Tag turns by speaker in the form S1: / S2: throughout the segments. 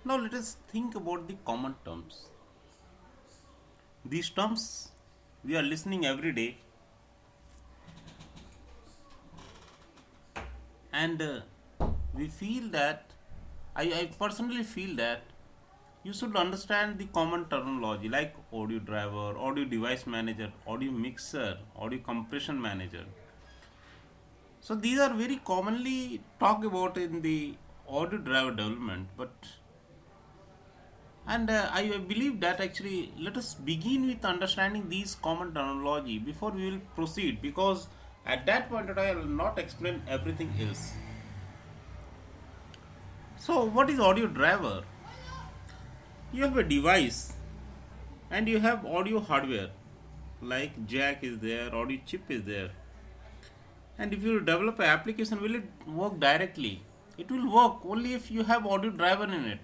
S1: Now let us think about the common terms. These terms we are listening every day, and we feel that I personally feel that you should understand the common terminology like audio driver, audio device manager, audio mixer, audio compression manager. So these are very commonly talked about in the audio driver development, but I believe that actually let us begin with understanding these common terminology before we will proceed, because at that point I will not explain everything else. So what is audio driver? You have a device and you have audio hardware like jack is there, audio chip is there, and if you develop an application, will it work directly? It will work only if you have audio driver in it.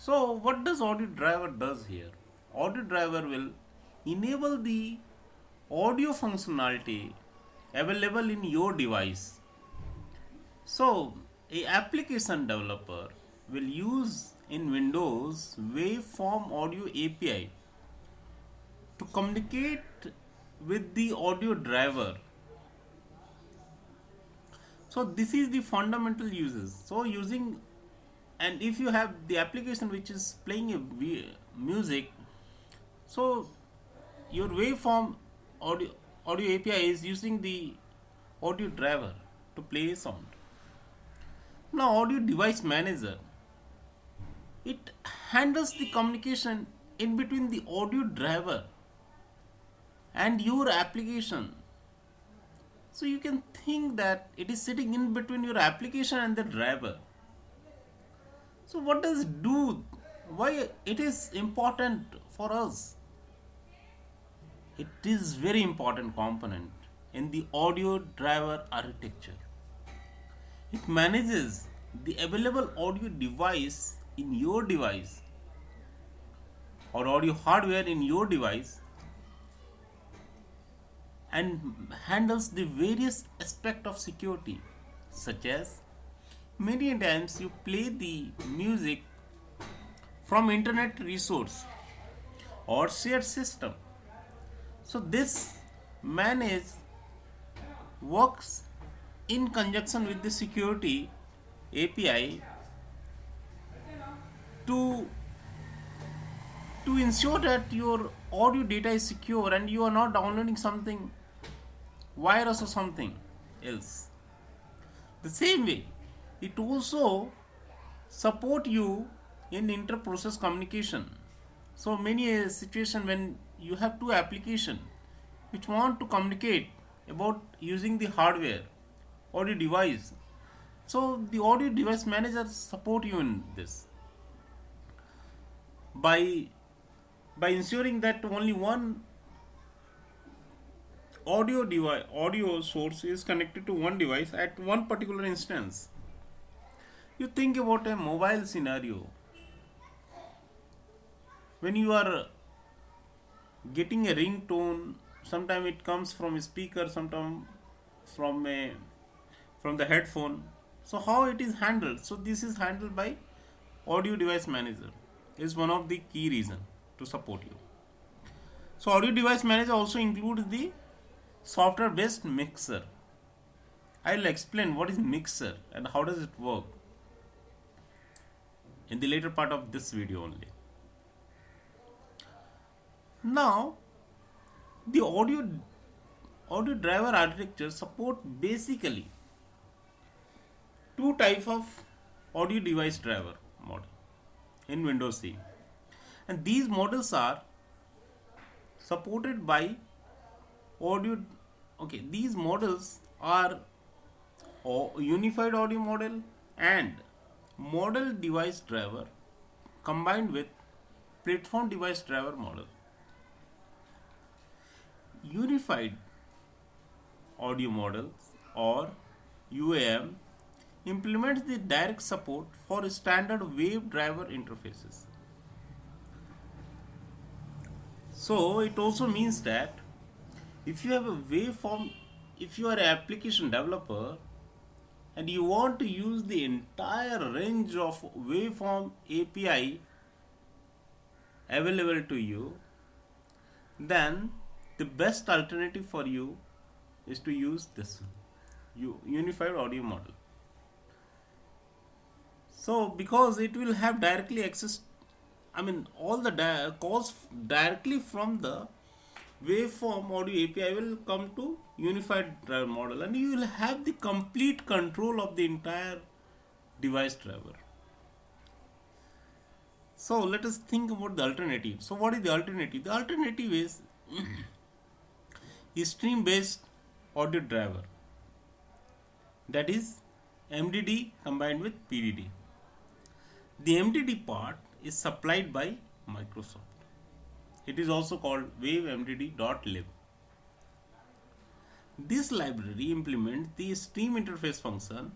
S1: So what does audio driver does here? Audio driver will enable the audio functionality available in your device. So a application developer will use in Windows waveform audio API to communicate with the audio driver. So this is the fundamental uses. So using, and if you have the application which is playing a music, so your waveform audio audio API is using the audio driver to play sound. Now audio device manager, it handles the communication in between the audio driver and your application. So you can think that it is sitting in between your application and the driver. So what does it do? Why it is important for us? It is very important component in the audio driver architecture. It manages the available audio device in your device or audio hardware in your device and handles the various aspects of security, such as many times you play the music from internet resource or shared system. So this manage works in conjunction with the security API to ensure that your audio data is secure and you are not downloading something virus or something else. The same way, it also support you in inter-process communication. So many a situation when you have two application which want to communicate about using the hardware audio device. So the audio device manager support you in this by ensuring that only one audio source is connected to one device at one particular instance. You think about a mobile scenario when you are getting a ringtone. Sometimes it comes from a speaker, sometimes from a from the headphone. So how it is handled? So this is handled by audio device manager, is one of the key reason to support you. So audio device manager also includes the software based mixer. I'll explain what is mixer and how does it work in the later part of this video only. Now the audio driver architecture support basically two type of audio device driver model in Windows C, and these models are supported by audio. Okay, these models are unified audio model and model device driver combined with platform device driver model. Unified audio model or UAM implements the direct support for standard wave driver interfaces. So it also means that if you have a waveform, if you are an application developer and you want to use the entire range of waveform API available to you, then the best alternative for you is to use this unified audio model. So because it will have directly access, I mean all the calls directly from the waveform audio API will come to unified driver model, and you will have the complete control of the entire device driver. So let us think about the alternative. So what is the alternative? The alternative is a stream based audio driver, that is MDD combined with PDD. The MDD part is supplied by Microsoft. It is also called wavemdd.lib. This library implements the stream interface function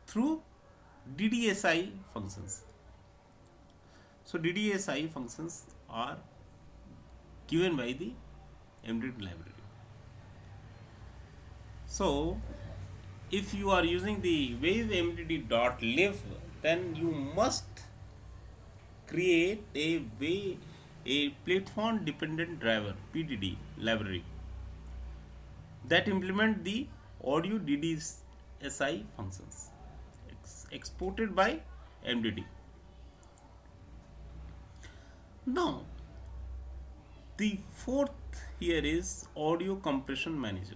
S1: through DDSI functions. So DDSI functions are given by the MDD library. So if you are using the wavemdd.lib, then you must create a platform dependent driver PDD library that implement the audio DDSI functions exported by MDD. Now the fourth here is audio compression manager.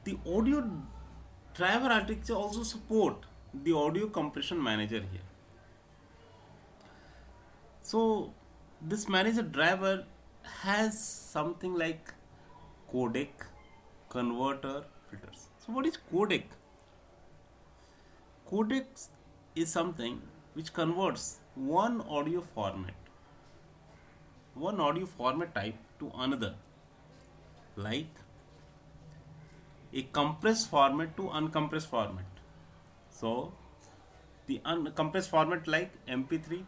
S1: The audio driver architecture also support the audio compression manager here. So this manager driver has something like codec, converter, filters. So what is codec? Codec is something which converts one audio format type to another, like a compressed format to uncompressed format. So the uncompressed format like MP3,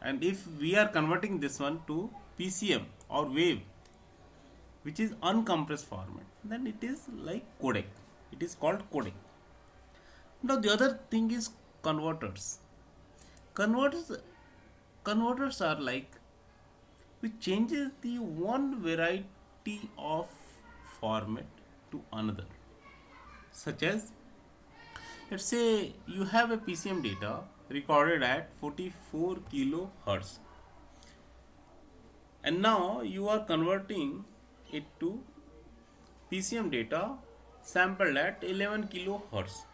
S1: and if we are converting this one to PCM or wave, which is uncompressed format, then it is like codec. It is called codec. Now the other thing is converters. Converters are like which changes the one variety of format to another, such as let's say you have a PCM data recorded at 44 kilohertz, and now you are converting it to PCM data sampled at 11 kilohertz.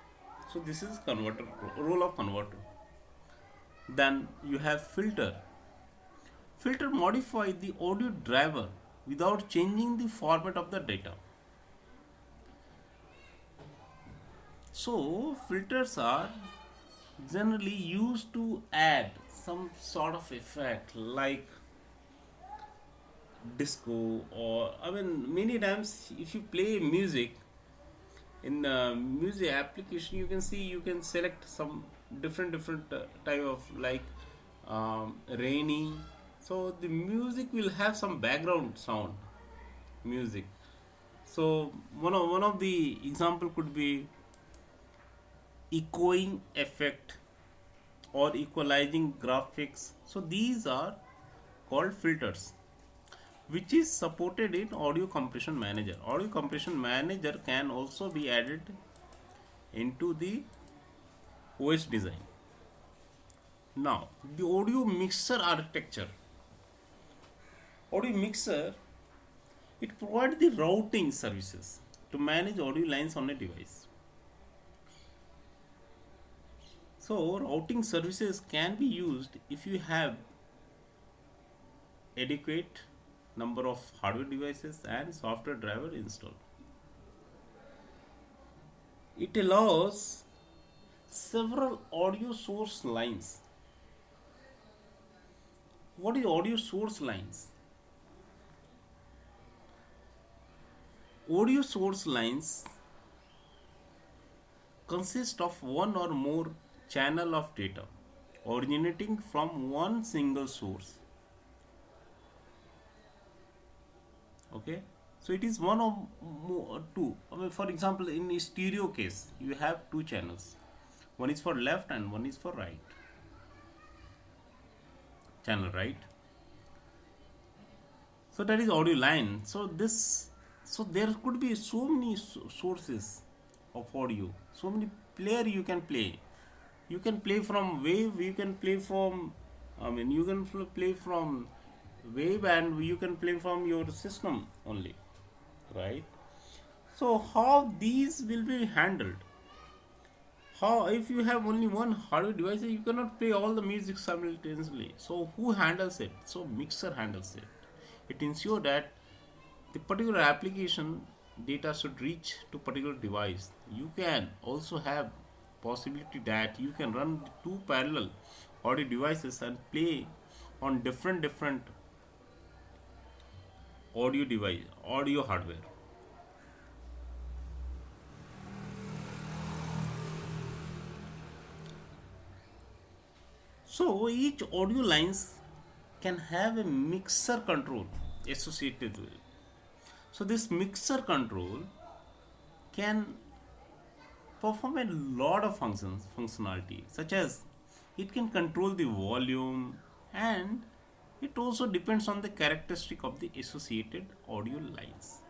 S1: So this is converter, role of converter. Then you have filter. Filter modify the audio driver without changing the format of the data. So filters are generally used to add some sort of effect like disco, or I mean many times if you play music in music application, you can see you can select some different type of like rainy, so the music will have some background sound music. So one of the example could be echoing effect or equalizing graphics. So these are called filters, which is supported in audio compression manager. Audio compression manager can also be added into the OS design. Now the audio mixer architecture. Audio mixer, it provides the routing services to manage audio lines on a device. So routing services can be used if you have adequate number of hardware devices and software driver installed. It allows several audio source lines. What is audio source lines? Audio source lines consist of one or more channel of data originating from one single source. Okay, So it is one of two. I mean, for example, in a stereo case, you have two channels. One is for left and one is for right channel, right? So that is audio line. So there could be so many sources of audio, so many player you can play. You can play from wave, you can play from, I mean, you can play from wave, and you can play from your system only, right? So how these will be handled? How, if you have only one hardware device, you cannot play all the music simultaneously. So who handles it? So mixer handles it. It ensures that the particular application data should reach to particular device. You can also have possibility that you can run two parallel audio devices and play on different audio hardware. So each audio lines can have a mixer control associated with it. So this mixer control can perform a lot of functionality, such as it can control the volume, and it also depends on the characteristic of the associated audio lines.